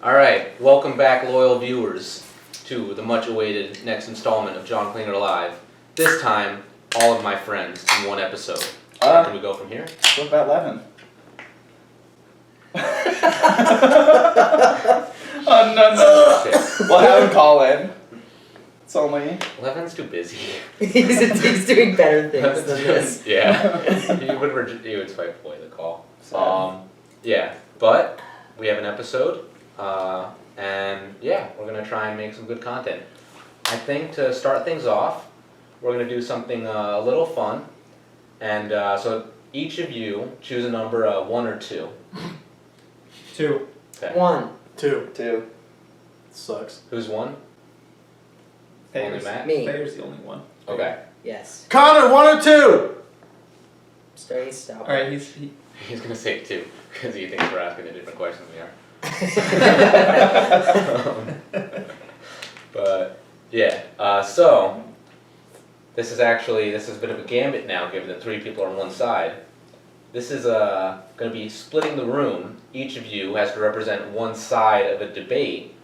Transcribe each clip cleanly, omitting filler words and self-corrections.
Alright, welcome back loyal viewers to the much awaited next installment of John Klinger Live. This time, all of my friends in one episode. Where can we go from here? What about Levin? Oh no. We'll have him call in. It's only... Levin's too busy. he's doing better things than this. Yeah, he would swipe away the call. Yeah, but we have an episode, and yeah, we're gonna try and make some good content. I think to start things off, we're gonna do something a little fun, and so each of you choose a number 1 or 2. 2. Okay. 1. 2. Sucks. Who's 1? Only Matt? Me. Player's the only one. Okay. Yes. Connor, 1 or 2? Stop. Alright, He's gonna say 2 because he thinks we're asking a different question than we are. But yeah, so this is a bit of a gambit now, given that 3 people are on one side. This is going to be splitting the room. Each of you has to represent one side of a debate.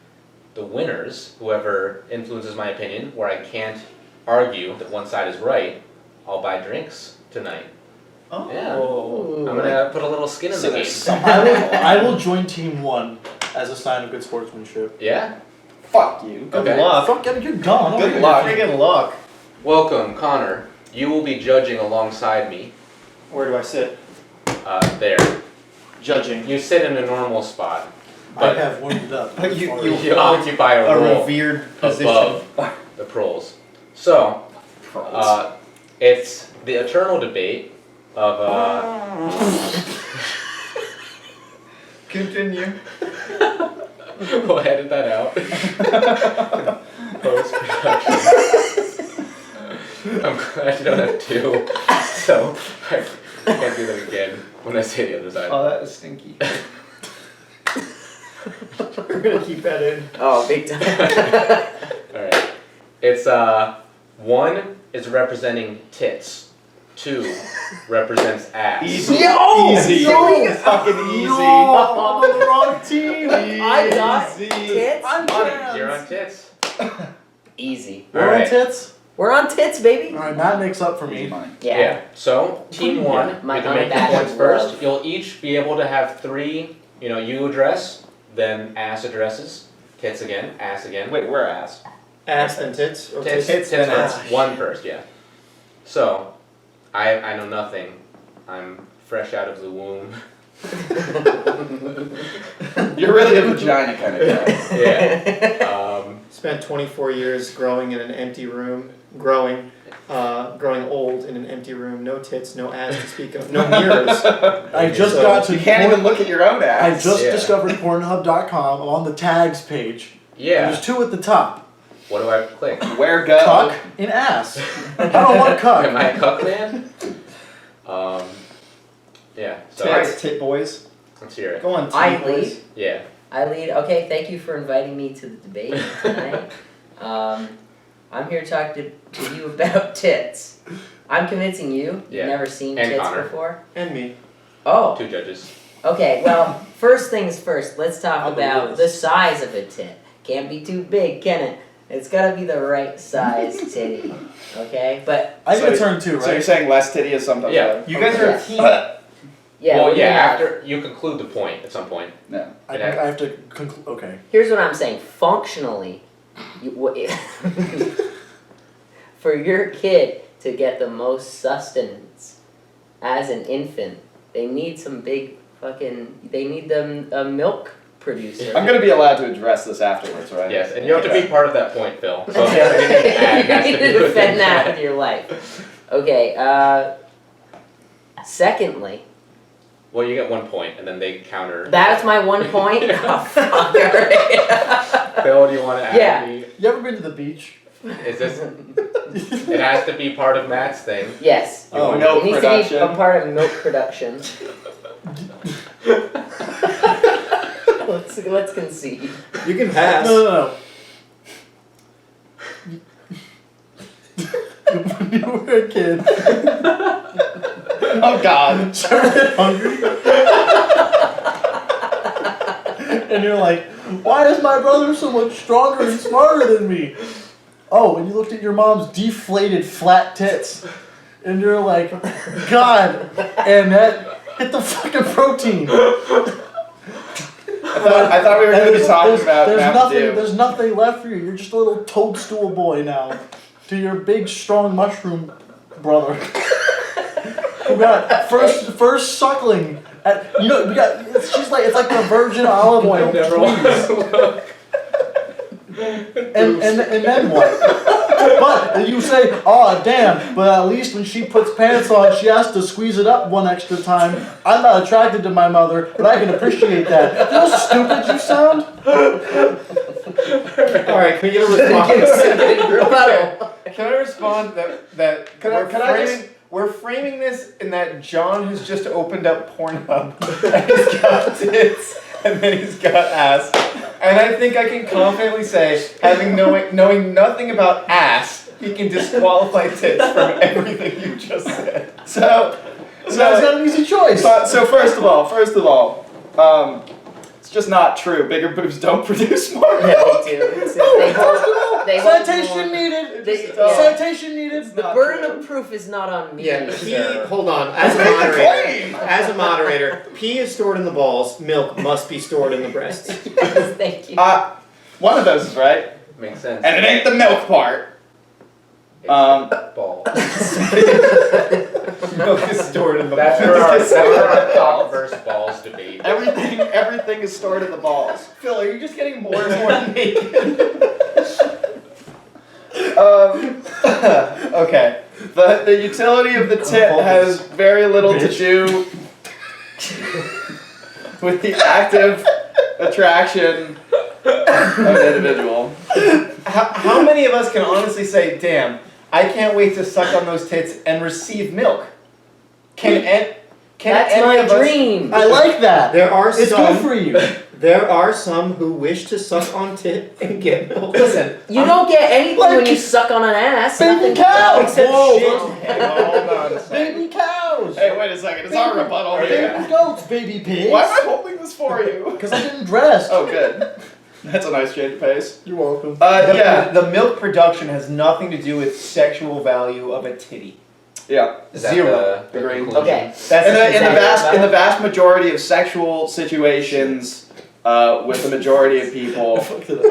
The winners, whoever influences my opinion, where I can't argue that one side is right, I'll buy drinks tonight. Oh. Yeah. Ooh. I'm gonna put a little skin in the game. I will join Team 1 as a sign of good sportsmanship. Yeah? Fuck you. Good Okay. luck. Fuck, you're dumb. Good luck. Friggin' luck. Welcome, Connor. You will be judging alongside me. Where do I sit? There. Judging. You sit in a normal spot. I But have warmed up. you occupy a a role revered position. above the proles. So, it's the eternal debate of Continue. we'll edit that out. Post-production. I'm glad you don't have 2, so I can't do that again when I say the other side. Oh, that was stinky. We're gonna keep that in. Oh, big time. Alright. It's 1 is representing tits. 2 represents ass. Easy. Easy. Fucking easy. No. I'm on the wrong team. I got Easy. tits. You're on tits. Easy. We're on Alright. tits? We're on tits, baby. Alright, Matt makes up for Easy me. money. Yeah. So, team 1, My you can make the unabashed points first. love. You'll each be able to have 3, you address, then ass addresses, tits again, ass again. Wait, we're ass. Ass and tits? Or Tits tits first. and ass? 1 first, yeah. So, I know nothing. I'm fresh out of the womb. You're really a vagina kind of guy. Yeah. Spent 24 years growing in an empty room. Growing old in an empty room. No tits, no ass to speak of. No mirrors. I just got to. You can't even look at your own I ass. just Yeah. discovered Pornhub.com. I'm on the tags page. Yeah. There's 2 at the top. What do I click? Where go? Cuck and ass. I don't want cuck. Am I a cuck man? Yeah. So Tits, tit boys. let's hear it. Go on, I tit boys. lead. Yeah. I lead. Okay, thank you for inviting me to the debate tonight. I'm here to talk to you about tits. I'm convincing you. Yeah. You've never seen And tits Connor. before. And me. Oh. 2 judges. Okay. Well, first things first. Let's talk I'll about believe the this. size of a tit. Can't be too big, can it? It's gotta be the right size titty. Okay, but I get a So- turn 2, So you're right? saying less titty is sometimes Yeah. better? You guys are a team. yeah. Well, we're yeah. gonna have- After you conclude the point at some point. No. I have to conclude. Okay. Here's what I'm saying. Functionally, for your kid to get the most sustenance as an infant, they need some big they need them a milk producer. I'm gonna be allowed to address this afterwards, right? Yes, and you have to be part of that point, Phil. So you everything you add has to need be to within defend that that. with your life. Okay, secondly, Well, you get 1 point, and then they counter. that's my 1 point. Oh, fuck, alright. Phil, do you want to add Yeah. any? You ever been to the beach? Is this? It has to be part of Matt's thing. Yes. Oh, Milk It needs production. to be a part of milk production. Let's concede. You can pass. No. When you were a kid, Oh God. started hungry, and you're like, Why is my brother so much stronger and smarter than me? Oh, and you looked at your mom's deflated flat tits. And you're like, God, Annette, hit the fucking protein. I thought we were going to be talking about Mountain Dew. There's nothing left for you. You're just a little toadstool boy now. To your big, strong mushroom brother. Who got first suckling. We got. It's like the virgin olive oil. Please. And then what? But you say, oh damn, but at least when she puts pants on, she has to squeeze it up one extra time. I'm not attracted to my mother, but I can appreciate that. You know how stupid you sound? Alright, can we get a response? Can I respond that we're framing this in that John has just opened up Pornhub and he's got tits and then he's got ass. And I think I can confidently say, knowing nothing about ass, he can disqualify tits from everything you just said. So it's not an easy choice. So first of all, it's just not true. Bigger boobs don't produce more. Yeah, they do. They hold Citation more. needed. Yeah. Citation needed. The burden of proof is not on me. Yeah, sir. hold on. As a moderator, pee is stored in the balls, milk must be stored in the breasts. Yes, thank you. One of those is right, Makes sense. and it ain't the milk part. It's ball. Milk is stored in the That's where our cock-versus balls debate. Everything is stored in the balls. Phil, are you just getting more and more naked? Okay. The utility of the tit has very little to do with the active attraction of an individual. How many of us can honestly say, damn, I can't wait to suck on those tits and receive milk? Can That's any my of us- dream. I like that. There are It's some. good for you. There are some who wish to suck on tit and get milk. Listen, You don't get anything when you suck on an ass. Baby Nothing cows. except Whoa, shit. Hold on a second. Baby cows. Hey, wait a second. It's our rebuttal here. Baby goats. Baby pigs. Why am I holding this for you? Because I didn't dress. Oh, good. That's a nice change of pace. You're welcome. Yeah. the milk production has nothing to do with sexual value of a titty. Yeah. Is that Zero. the Agreed. conclusion? Okay. That's In the vast majority of sexual situations, with the majority of people,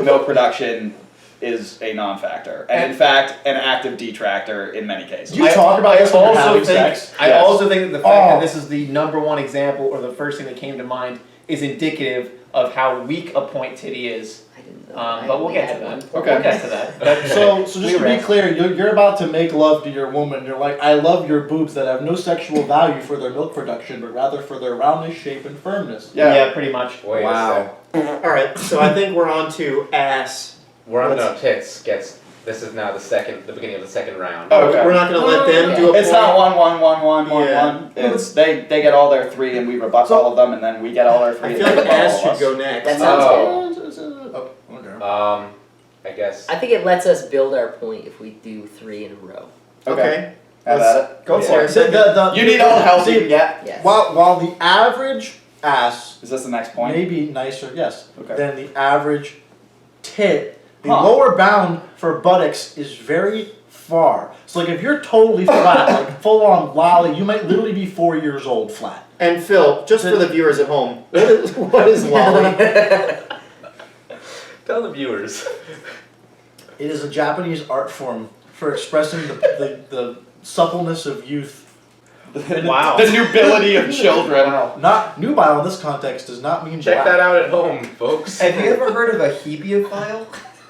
milk production is a non-factor, and in fact, an active detractor in many cases. You talk about this when you're having sex. I Yes. also think that the fact Oh. that this is the number one example, or the first thing that came to mind, is indicative of how weak a point titty is. I didn't know. I But we'll only get had to one. that. Okay. We'll get to that. But So just we to be rest. clear, you're about to make love to your woman. You're like, I love your boobs that have no sexual value for their milk production, but rather for their roundness, shape, and firmness. Yeah, pretty much. Wait a sec. Alright, so I think we're on to ass. We're on no tits gets. This is now the beginning of the second round. Oh, okay. We're not going to let them do a It's point. not 1, 1, 1, 1, 1, Yeah. 1. It's they get all their 3 and we rebut all of them, and then we get all our 3. I and feel they like rebut all ass of should us. go next. That sounds Oh. Oh, okay. I guess. I think it lets us build our point if we do 3 in a row. Okay. Have at it. Go Yeah. for it. You need all the help you See, can get. Yes. while the average ass Is this the next point? may be nicer, yes, Okay. than the average tit, the Huh. lower bound for buttocks is very far. So like if you're totally flat, like full on lolly, you might literally be 4 years old flat. And Phil, just for the viewers at home, what is lolly? Tell the viewers. It is a Japanese art form for expressing the suppleness of youth. Wow. The nubility of children. Not nubile in this context does not mean Check black. that out at home, folks. Have you ever heard of a hebiophile?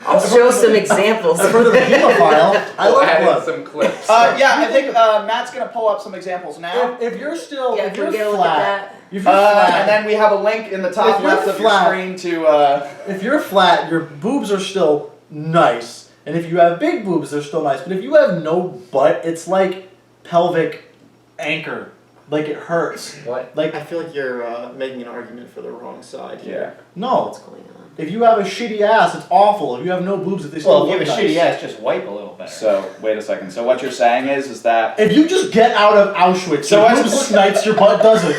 I'll show some examples. I've heard of the hemophile. I We'll love add in blood. some clips. Yeah, I think Matt's gonna pull up some examples now. If you're still, Yeah, if can you're we get a look at flat, that? if you're flat, And then we have a link in the top If you're left of your flat- screen to. if you're flat, your boobs are still nice, and if you have big boobs, they're still nice. But if you have no butt, it's like pelvic anchor, like it hurts. What? Like I feel like you're making an argument for the wrong side Yeah. here. no, What's going on? if you have a shitty ass, it's awful. If you have no boobs, they still Well, if you look have a nice. shitty ass, just wipe a little better. So wait a second. So what you're saying is that. If you just get out of Auschwitz, So your what's- boobs look nice, your butt doesn't.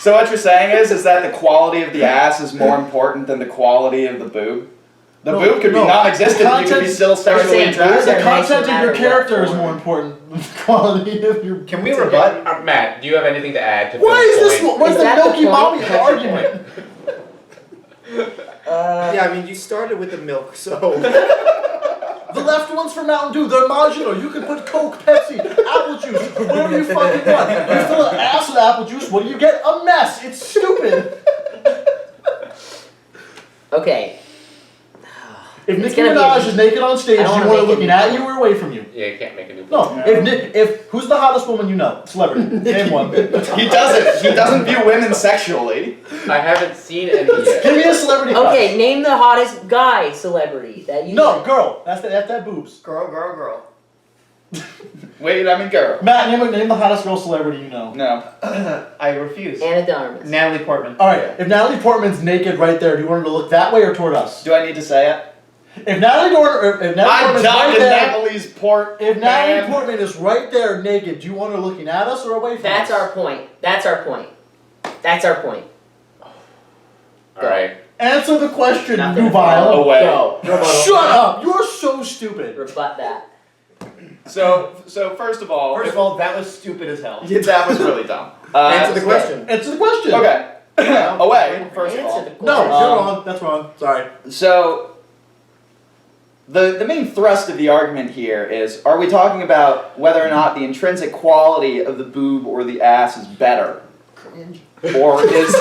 So what you're saying is that the quality of the ass is more important than the quality of the boob? The boob could be non-existent, you could be still sexually saying attracted. boobs The content of matter your what character is form. more important than the quality of your. Can we rebut? Matt, do you have anything to add to Why Phil's is this? point? What's Is the that the milky point? mommy That's your argument? Yeah, I mean, you started with the milk, so. The left one's for Mountain Dew. They're modular. You can put Coke, Pepsi, apple juice, whatever you fucking want. You fill an ass with apple juice. What do you get? A mess. It's stupid. Okay. If It's Nicki gonna be a- Minaj is naked on stage, I you don't wanna want her make it looking new at point. you or away from you? Yeah, you can't make a new No. point. If who's the hottest woman you know? Celebrity. Name one. He doesn't view women sexually. I haven't seen any yet. Give me a celebrity. Okay, name the hottest guy celebrity that you No, girl. That's that boobs. Girl. Wait, I mean girl. Matt, name the hottest girl celebrity you know. No. I refuse. Anna de Armas. Natalie Portman. All right. If Natalie Portman's naked right there, do you want her to look that way or toward us? Do I need to say it? If Natalie I'm Portman's right talking there, Natalie's port. if Natalie man. Portman is right there naked, do you want her looking at us or away from That's us? our point. That's our point. That's our point. Alright. Answer the question, Nothing. nubile. Away. Go. Shut up! You're so stupid. Rebut that. So first of all, First of all, that was stupid as hell. yeah, that was really dumb. Answer the question. Answer the question. Okay. Away. First of Answer all. the question. No, you're Um, wrong. That's wrong. Sorry. So, the main thrust of the argument here is, are we talking about whether or not the intrinsic quality of the boob or the ass is better? Or is...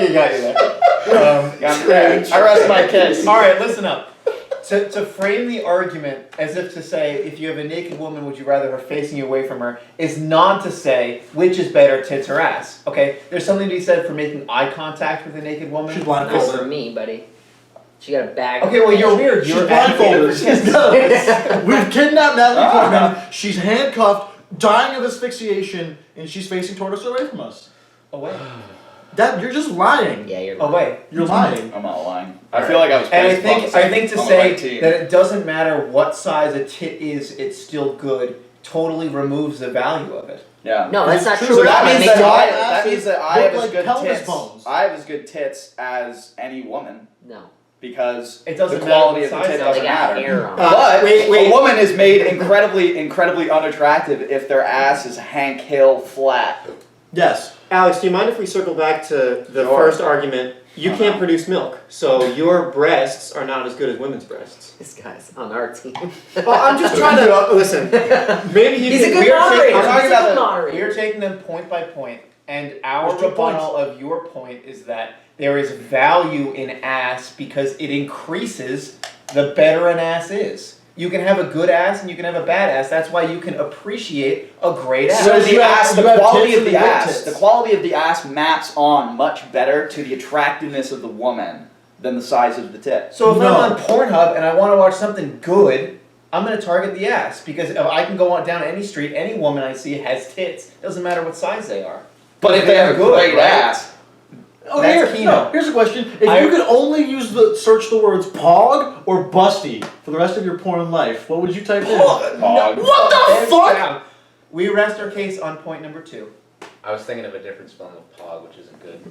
You got you there. I rest my case. All right, listen up. To frame the argument as if to say, if you have a naked woman, would you rather her facing you away from her, is not to say which is better, tits or ass. Okay, there's something to be said for making eye contact with a naked woman. She's Not blindfolded. for me, buddy. She got a bag. Okay, well you're weird. She's You're blindfolded. advocating for tits. We've kidnapped Natalie Portman. She's handcuffed, dying of asphyxiation, and she's facing toward us or away from us. Away. That you're just lying. Yeah, you're Away. You're lying. I'm not lying. I feel like I was And I placed think to on the say right team. that it doesn't matter what size a tit is, it's still good, totally removes the value of it. Yeah. No, that's not True. true. So We're that not means making that all that means that I look have as like good pelvis tits. bones. I have as good tits as any woman No. because It doesn't the matter quality what of the size tit they They doesn't got matter. hair on. But wait. a woman is made incredibly unattractive if their ass is Hank Hill flat. Yes. Alex, do you mind if we circle back to the Sure. first argument? You can't produce milk, so your breasts are not as good as women's breasts. This guy's on our team. Well, I'm just trying to listen. Maybe you He's a can. good we are moderator. taking- He's I'm a talking good about the- moderator. We are taking them point by point, and our There's 2 rebuttal of your point is that there is value in ass because it increases the better an ass is. You can have a good ass and you can have a bad ass. That's why you can appreciate a great ass. So you the have- ass, the you have quality tits of and the good ass, tits. the quality of the ass maps on much better to the attractiveness of the woman than the size of the tit. So if No. I'm on Pornhub and I want to watch something good, I'm going to target the ass because if I can go on down any street, any woman I see has tits. Doesn't matter what size they are. But if they have a Good, great right? ass, Oh, That's here's a question. If I- you could only search the words pog or busty for the rest of your porn life, what would you type in? Pog. What the Hands fuck? down. We rest our case on point number 2. I was thinking of a different spelling of pog, which isn't good.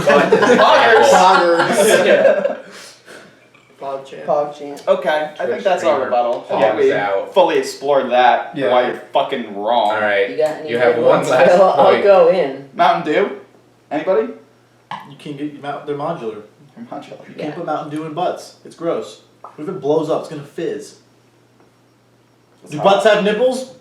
Poggers. Poggers. Pog champ. Pog chant. Okay, I think that's our Streamer. rebuttal. Pog Yeah, we is out. fully explored that. Yeah. Why you're fucking wrong. Alright, You got any you have good one ones? last I'll point. go in. Mountain Dew? Anybody? You can't get they're modular. I'm not sure. You Yeah. can't put Mountain Dew in butts. It's gross. What if it blows up? It's gonna fizz. Do butts have nipples?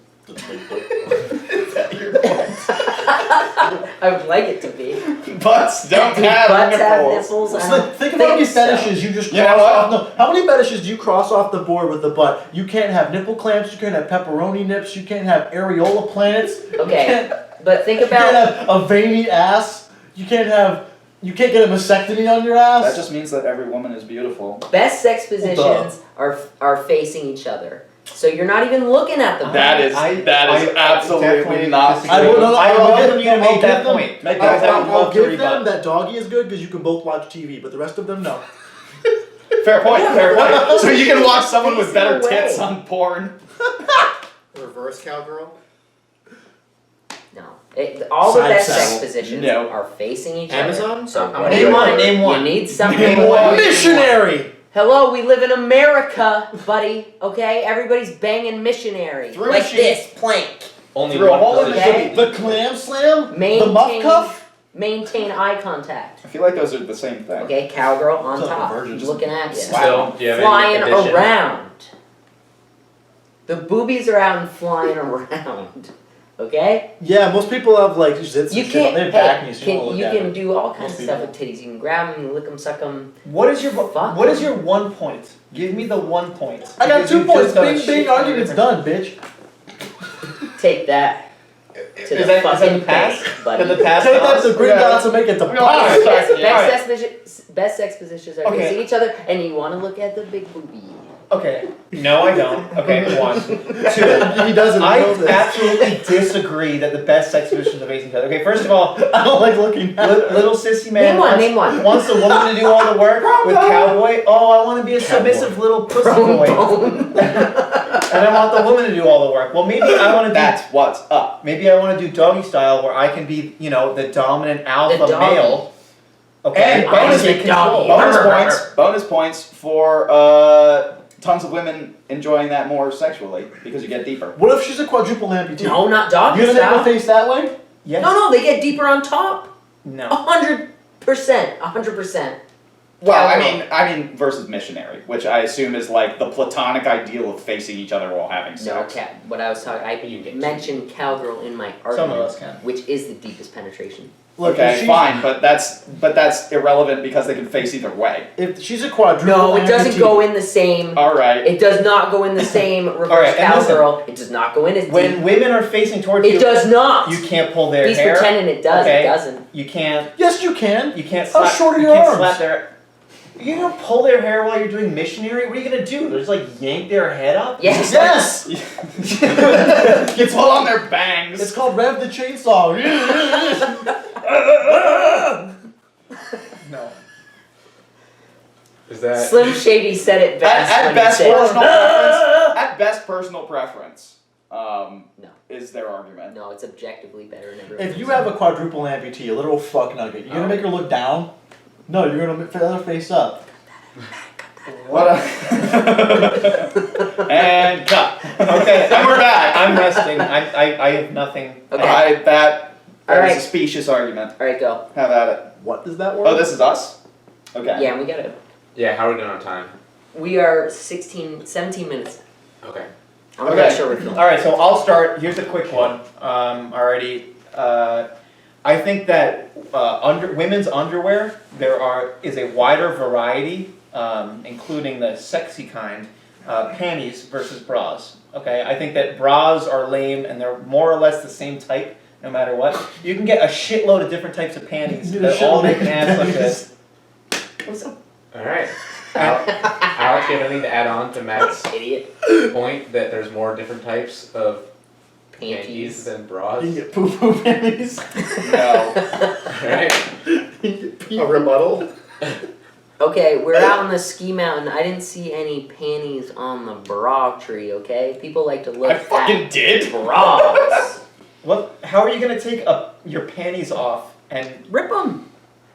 I would like it to be. Butts don't Do have butts have nipples. nipples? I It's don't like, think of how many think so. fetishes you just You know cross what? off. No, how many fetishes do you cross off the board with the butt? You can't have nipple clamps. You can't have pepperoni nips. You can't have areola planets. Okay, You can't, but think you can't about have a veiny ass. You can't get a mastectomy on your ass. That just means that every woman is beautiful. best sex positions are facing each other. So you're not even looking at them. That is absolutely definitely not disagree. true. I welcome you to I'll make give that them- point. Make Because that I point. would I'll love to give them rebut. that doggy is good because you can both watch TV, but the rest of them no. Fair point, fair point. So you can watch someone with Face better away. tits on porn. Reverse cowgirl. All the Side best sex saddle. positions No. are facing each Amazon? other. So I'm what gonna do you name want? one. Name one. You need something. Name one. Missionary. Hello, we live in America, buddy. Okay, everybody's banging missionary Through a like sheet. this plank. Only Through a one hole in the position. Okay. The clam slam. Maintain, The muff cuff. Maintain eye contact. I feel like those are the same thing. Okay, cowgirl on Sounds like a top, virgin just looking at you, Still, do you have flying any addition? around. The boobies are out and flying around. Okay. Yeah, most people have like zits You and shit on can't. their back Hey, knees. So you don't you look at can it. do all kinds Most of stuff people. with titties. You can grab them, lick them, suck them. What is your Fuck. what is your 1 point? Give me the 1 point. I got Because 2 you've points. just done a Bing, shit bing. ton of Argument's different- done, bitch. Take that to Is the that fucking the pass? face, buddy. Did the pass? Take that to the green Yeah. dots and make it to We pie. all- Best, Yeah. best sex positions are Okay. facing each other, and you want to look at the big boobie. Okay. No, I don't. Okay, 1. 2. He doesn't I know this. absolutely disagree that the best sex positions are facing each other. Okay, first of all, I don't like looking at it. little sissy man Name one. wants the woman to do all the work with cowboy. Oh, I want to be a submissive little pussy boy, and I want the woman to do all the work. Well, maybe I want to do. That's what's up. Maybe I want to do doggy style where I can be, the dominant alpha The doggy. male. Okay, And bonus, I get doggy. bonus points for tons of women enjoying that more sexually because you get deeper. What if she's a quadruple amputee? No, not doggy You gonna make her style. face that way? Yes. No, they get deeper on top. No. 100%. 100%. Well, Cowgirl. I mean versus missionary, which I assume is like the platonic ideal of facing each other while having No, sex. what I was talking, I You get mentioned cowgirl in my Some of argument, us can. which is the deepest penetration. Look, if Okay, she's- fine, but that's irrelevant because they can face either way. If she's a quadruple No, it doesn't amputee- go in the same. All right. It does not go in the same reverse Alright, and listen, cowgirl. It does not go in as When deep. women are facing towards It you, does not. you can't pull their He's hair. pretending it does. Okay. It doesn't. You can't. Yes, you can. You can't How slap. short are you your can't arms? slap their. You're gonna pull their hair while you're doing missionary? What are you gonna do? Just like yank their head up? Yes. Yes. Gets pull on their bangs. It's called Rev the Chainsaw. No. Is that Slim Shady said it best at when best he said, personal preference. At best personal preference. No. Is their argument. "No, it's objectively better in every." If you have a quadruple amputee, a little fuck nugget, you're gonna make her look down? No, you're gonna fill her face up. What a and cut. Okay, And we're back. I'm resting. I have nothing. Okay. That All is right. a specious argument. All right, go. Have at it. What is that word? Oh, this is us? Okay. Yeah, we got it. Yeah, how are we doing on time? We are 17 minutes. Okay. I'm gonna Okay. make sure we're filming. All right, so I'll start. Here's a quick one. Already. I think that women's underwear is a wider variety, including the sexy kind, panties versus bras. Okay, I think that bras are lame and they're more or less the same type, no matter what. You can get a shitload of different types of panties You get a that all shitload make of an ass look good. panties. Alright. Alex, you have anything to add on to Matt's Idiot. point that there's more different types of panties Panties. than bras? You can get poo poo panties. No. Alright. You can get pee- A rebuttal? Okay, we're out on the ski mountain. I didn't see any panties on the bra tree, okay? People like to look I fucking did. at bras. How are you gonna take your panties off and Rip them.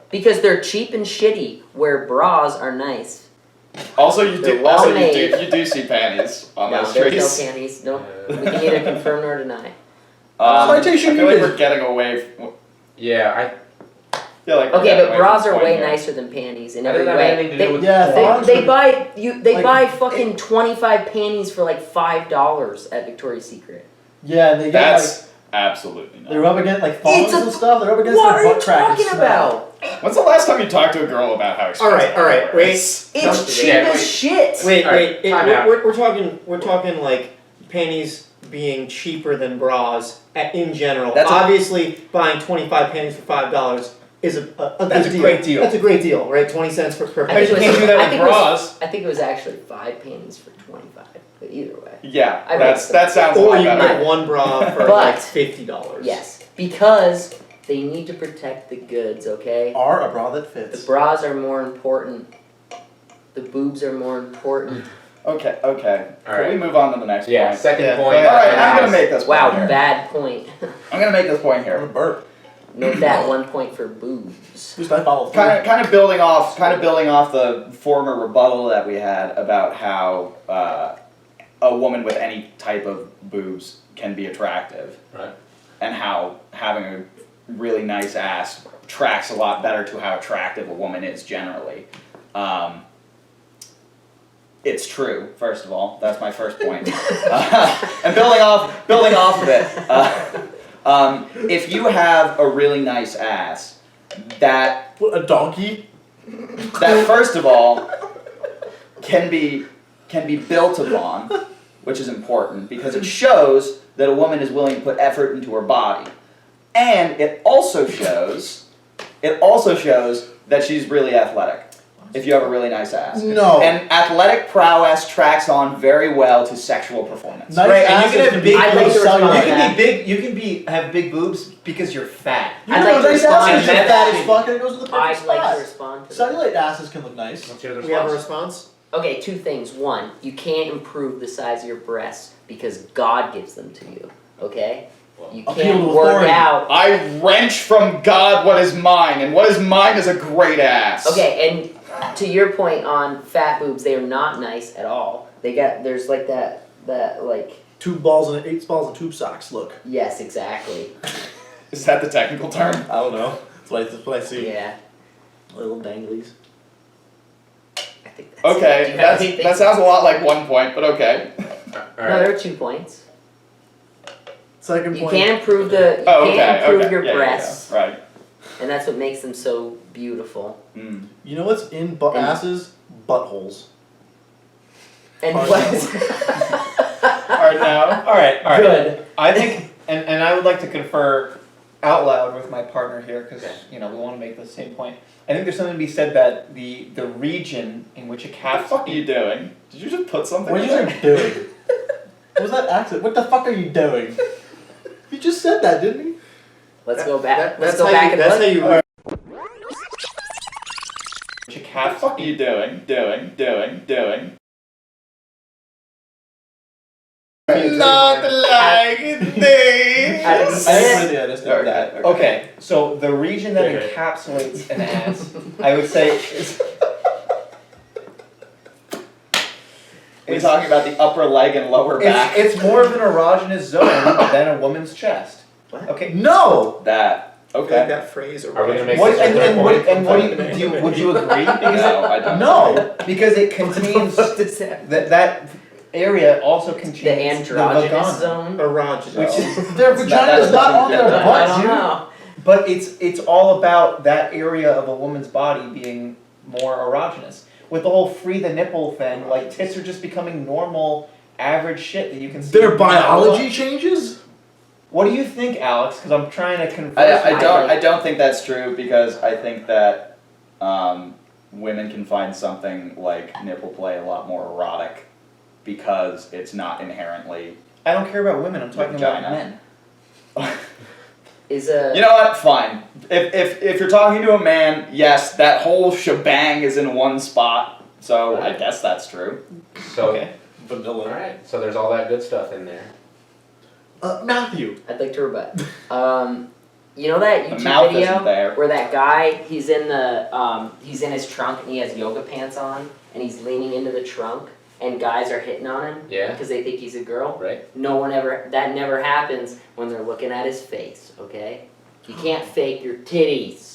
Because they're cheap and shitty, where bras are nice. Also, you They're do. well Also, you made. do see panties on No, those there's trees. no panties. No, we can neither confirm nor deny. Citation I feel like needed. we're getting away. Yeah, Feel like we're Okay, getting but away bras from are the way point here. nicer than panties in That every doesn't have way. anything to do with Yeah, thongs They are- buy they like, buy fucking 25 panties for like $5 at Victoria's Secret. Yeah, and they get That's absolutely like not. they rub against like thongs It's a- and stuff. They rub against What their are you butt crack and talking smell. about? When's the last time you talked to a girl about how expensive? all right, wait. It's No, cheap yeah, as wait. shit. Wait, Alright, time out. we're talking like panties being cheaper than bras in general. That's a- Obviously, buying 25 panties for $5 is a That's good a great deal. That's a great deal, right? 20 cents per I pair. think You it can't was- do that I with think it was- bras. I think it was actually 5 panties for 25. But either way. Yeah, I that sounds a Or lot you can better. get one bra for But- like $50. Yes, because they need to protect the goods, okay? Are a bra that The fits. bras are more important. The boobs are more important. Okay. Can Alright. we move on to the next Yeah, point? second Yeah, point. go ahead. All right, I'm gonna make this. Wow, point here. bad point. I'm gonna make this point I'm here. gonna burp. Note that 1 point for boobs. At least I follow through. Kind of building off the former rebuttal that we had about how a woman with any type of boobs can be attractive, Right. and how having a really nice ass tracks a lot better to how attractive a woman is generally. It's true. First of all, that's my first point. And building off of it, if you have a really nice ass, that What, a donkey? first of all can be built upon, which is important because it shows that a woman is willing to put effort into her body, and it also shows that she's really athletic. If you have a really nice ass. No. And athletic prowess tracks on very well to sexual performance. Nice Right, and asses you can have can big be I'd like to pretty respond to You cellular. that. can be big. You can have big boobs because you're fat. You I'd know, like to nice respond asses to are that. fat as fuck and it goes to the perfect I'd like to spot. respond to that. Cellulite asses can look nice. Let's hear the We have a response. response? Okay, two things. One, you can't improve the size of your breasts because God gives them to you. Okay? You Appeal can't to work authority. out. I wrench from God what is mine, and what is mine is a great ass. Okay, and to your point on fat boobs, they are not nice at all. There's like that like, 8 balls and tube socks look. yes, exactly. Is that the technical term? I don't know. That's what I see. Yeah, Little danglies. I think that's it. Do Okay, you have anything? that sounds a lot like 1 point, but okay. All No, right. there are 2 points. Second You point. can't improve the Oh, you okay, can't improve okay. your Yeah, breasts, Right. and that's what makes them so beautiful. Mm. You know what's in And- asses? Buttholes. And Hard what? Alright now. All right. Good. I think, and I would like to confer out loud with my partner here because Okay. we want to make the same point. I think there's something to be said that the region in which a What the calf. fuck are you doing? Did you just put something What in are you there? doing? What was that accent? What the fuck are you doing? You just said that, didn't you? Let's go back. Let's That's go how back you, and that's look. how you Which a What the calf. fuck are you doing? Doing? Not like this. I didn't I say didn't it. put it in, I just did Okay. that. Okay, so the region that Okay. encapsulates an ass, I would say, is. We're talking about the upper leg and lower back. It's more of an erogenous zone than a woman's chest. What? Okay. No! That. I feel like Okay. that phrase or Are we gonna make What, this and, a and, third what, point? and what do you, would you agree? Because No, I don't. No! because it contains What does that? that area also contains The androgynous vagina, zone. erogenous. which is, Their vagina's not on their I butt, don't dude. know. but it's all about that area of a woman's body being more erogenous. With the whole free the nipple thing, like tits are just becoming normal, average shit that you can see. Their biology changes? What do you think, Alex? Because I'm trying to converse. I don't think that's true because I think that women can find something like nipple play a lot more erotic because it's not inherently. I don't care about women. I'm talking about Vagina. men. Is a You know what? Fine. If you're talking to a man, yes, that whole shebang is in one spot. So I guess that's true. So, Okay. Vanilla. alright, so there's all that good stuff in there. Matthew. I'd like to rebut. You know that The YouTube mouth video isn't there. where that guy he's in his trunk and he has yoga pants on and he's leaning into the trunk and guys are hitting on him Yeah, because they think he's a girl. right? That never happens when they're looking at his face. Okay, you can't fake your titties.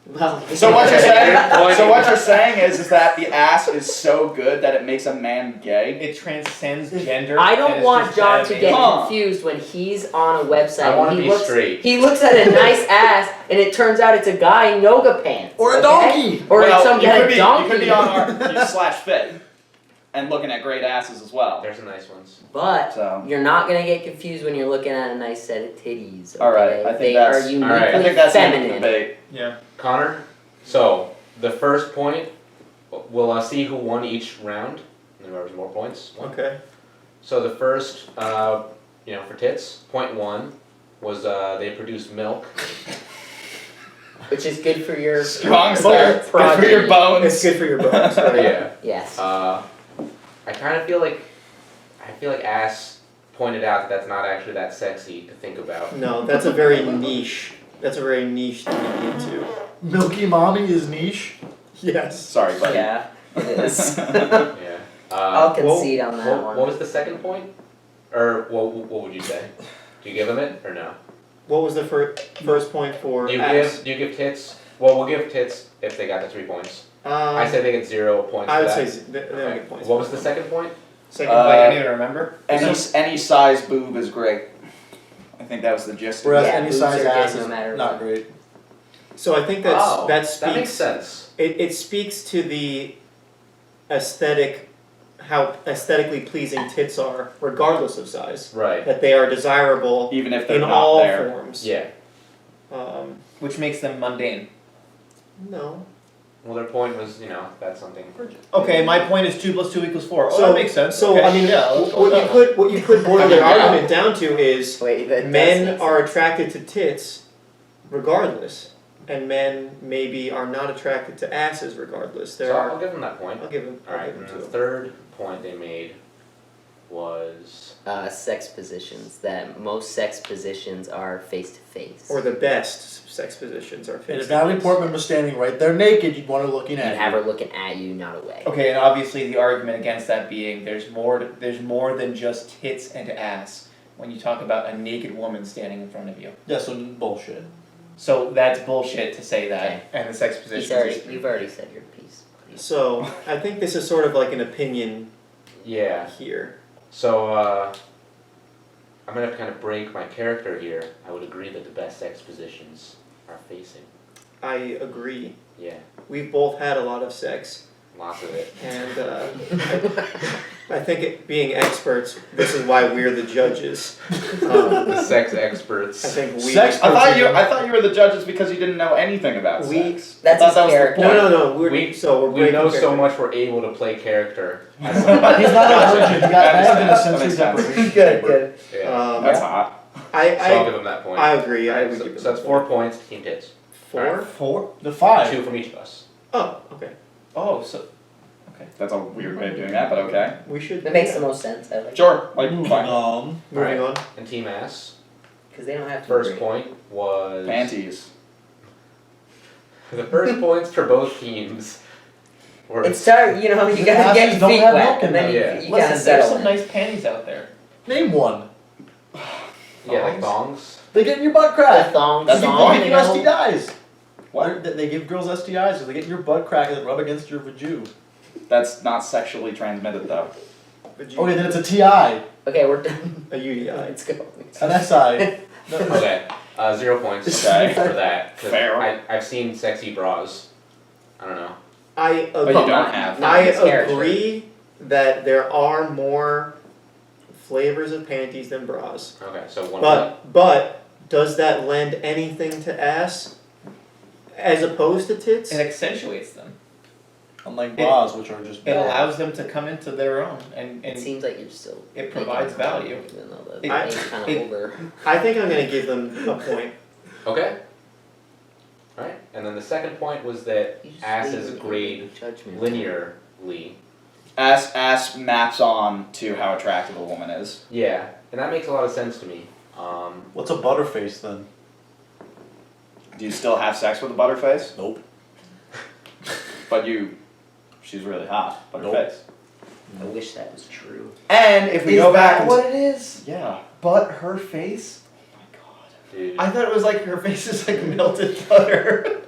Well, So what you're saying? So what you're saying is that the ass is so good that it makes a man gay. It transcends gender. I and don't it's want just John bad to man. get Huh. confused when he's on a website. I wanna and be he looks, straight. He looks at a nice ass and it turns out it's a guy in yoga pants. Or a okay? donkey! Or well, some you kind could of be, donkey. You could be on our slash fit and looking at great asses as well. There's some nice ones. But So you're not gonna get confused when you're looking at a nice set of titties. Okay? All right, I think they that's- are uniquely all right, I think that's the end of the feminine. debate. Yeah. Connor, so the first point, we'll see who won each round. And there was more points. One. Okay. So the first, for tits, point 1 was they produced milk. Which is good for your Strong your start. Good for progeny. your bones. It's good for your bones. Right? Yeah. Yes. I kind of feel like ass pointed out that that's not actually that sexy to think about. No, that's a very niche. That's a very niche thing to get into. Milky Mommy is niche. Yes. Sorry, buddy. Yeah, it is. Yeah. I'll concede on that one. What was the second point? Or what would you say? Do you give them it or no? What was the first point for Do you ass? give tits? Well, we'll give tits if they got the 3 points. I say they get 0 points I for would that. say they don't Okay. get points. What for was the that. second point? Second Wait, point. I need to remember. Any size boob is great. I think that was the gist of Whereas it. Yeah, any boobs size are ass good no is matter not what. great. So I think that makes speaks. sense. It speaks to the aesthetic, how aesthetically pleasing tits are, regardless of size. Right. That they are desirable Even if they're in not all there. forms. Yeah. Which makes them mundane. No. Well, their point was, that's something. Okay, my point is 2 + 2 = 4. Oh, So- that makes sense. So Okay, I mean, yeah, let's go what with you that one. could what you could boil the argument down to is Wait, that does men make are sense. attracted to tits regardless, and men maybe are not attracted to asses regardless. There So are. I'll give them that point. I'll give them. I'll Alright, give and them the two. third point they made was. Sex positions. That most sex positions are face to face. Or the best sex positions are And face if Natalie Portman was standing right there naked, you'd want her looking You'd at have you. her looking at you, not away. Okay, and obviously the argument against that being there's more than just tits and ass when you talk about a naked woman standing in front of you. Yeah, so bullshit. So that's bullshit to say that, Okay. and the sex You've position. already said your piece. So I think this is sort of like an opinion Yeah. here. So, I'm gonna kind of break my character here. I would agree that the best sex positions are facing. I agree. Yeah, We've both had a lot of sex, lots of it. and I think being experts, this is why we're the judges. The sex experts. I think we. Sex- I thought you were the judges because you didn't know anything about We- sex. That's I his thought that was the character. point. No. We're We breaking know so character. much we're able to play character. He's not a virgin, he got nabbed in a That sensory makes sense. deprivation. Good. Yeah. That's hot. So I'll I give them that point. agree. I Alright, would so, give so them that's 4 points. Team tits. 4. 4? The 5. 2 from each of us. Oh, okay. Oh, so That's a weird way of doing that, but okay. We should. That makes the most sense. I like. Sure, like Moving fine. on. Moving on. And team ass. Because they don't have to. First agree. point was. Panties. The first points for both teams were. It's start. You gotta The get asses your don't feet have wet, milk in and then them. you, Yeah. you kind of listen, there's settle some in. nice panties out there. Name one. Yeah, like thongs. They get in your butt The crack. thong That's the song, point, They you give know? STIs. Why? They give girls STIs, so they get in your butt crack and then rub against your vajoo. That's not sexually transmitted though. But you, Okay, then it's a TI. Okay, we're done. a UDI. Let's go. An SI. No, Okay, 0 points Okay. for that. 'Cause Fair. I've seen sexy bras. I don't know. I But you agree. don't have. Not I his character. agree that there are more flavors of panties than bras. Okay, so 1 point. But does that lend anything to ass as opposed to tits? It accentuates them. Unlike bras, which are just It bad. allows them to come into their own, and It seems like you're still. it making provides a value. point, Even though the It- name's kind it- of over. I think I'm gonna give them a point. Okay. Alright, and then the second point was that You just asses leave it grade judgment. linearly. Ass maps on to how attractive a woman is. Yeah, and that makes a lot of sense to me. What's a butterface then? Do you still have sex with a butterface? Nope. But she's really hot. Nope. Butterface. I wish that was true. And if we Is go back that and what it is? yeah. But her face? Oh my god. dude. I thought it was like her face is like melted butter.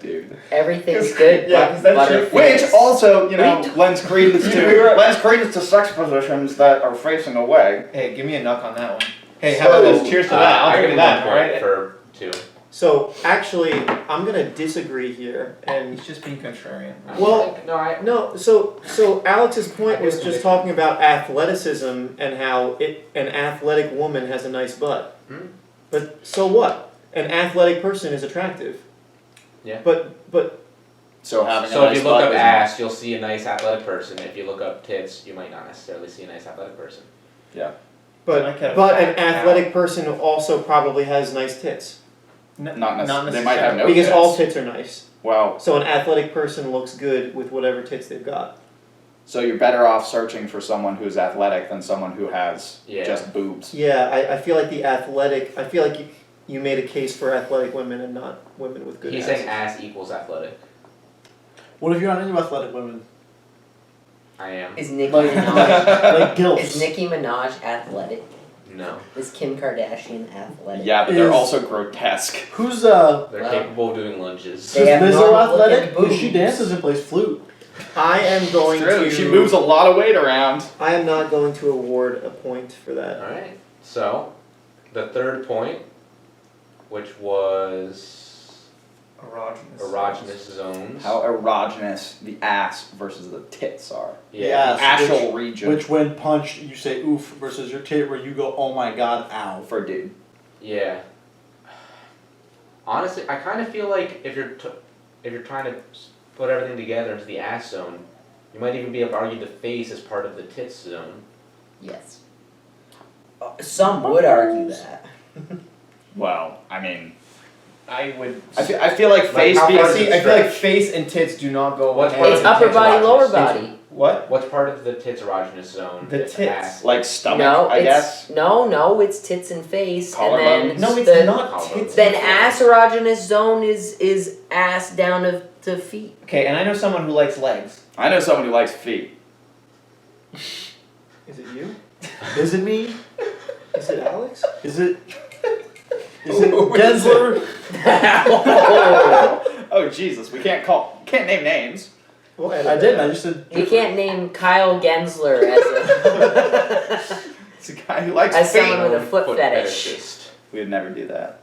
Dude. Everything's good. Yeah, 'cause that's but your- Which butterface. also, We lends credence to sex positions that are facing away. Hey, give me a knock on that one. Hey, how about So, this? Cheers to that. I'll I give give you him 1 that, point alright? for 2. So actually, I'm gonna disagree here, and He's just being contrarian. Well, no, so Alex's point I was get just it. talking about athleticism and how an athletic woman has a nice butt. Hmm. But so what? An athletic person is attractive. Yeah. But So having So a nice if you look butt up isn't- ass, you'll see a nice athletic person. If you look up tits, you might not necessarily see a nice athletic person. but Like a but an fat athletic person also probably has nice tits. Not necessarily. Not They might have no Because tits. all tits are nice. Well, So an athletic person looks good with whatever tits they've got. So you're better off searching for someone who's athletic than someone who has Yeah. just boobs. Yeah, I feel like I feel like you made a case for athletic women and not women with good He's asses. saying ass equals athletic. What if you're not into athletic women? I am. Is Nicki Like, Minaj like gilfs. is Nicki Minaj athletic? No. Is Kim Kardashian athletic? Yeah, but they're Is- also grotesque. Who's They're Well, capable of doing lunges. They have Lizzo normal looking athletic? 'Cause she boobs. dances and plays flute. I am going True. to. She moves a lot of weight around. I am not going to award a point for that. Alright. So, the third point, which was erogenous zones. How erogenous the ass versus the tits are. Yeah. The ass, Ashal region Which when punched, you say oof, versus your tit where you go, oh my god, ow. for a dude. Yeah. Honestly, I kind of feel like if you're trying to put everything together into the ass zone, you might even be able to argue the face as part of the tits zone. Yes. Some would argue that. Well, I mean, I feel like face how being. far I does it feel like stretch? face and tits do not go. What's hand part It's of in the upper tits body, erogenous? lower body. What? What's part of the tits erogenous zone? The It's tits. ass. Like stomach, No, I guess. no, it's tits and face, Collarbones. and then No, it's the, not Collarbones. tits. Then ass erogenous zone is ass down to feet. Okay, and I know someone who likes legs. I know someone who likes feet. Is it you? Is it me? Is it Alex? Is it Gensler? Oh Jesus, we can't name names. We'll I didn't, I just said. You can't name Kyle Gensler as It's a guy who likes As feet. someone with a foot fetish. fetishist. We would never do that.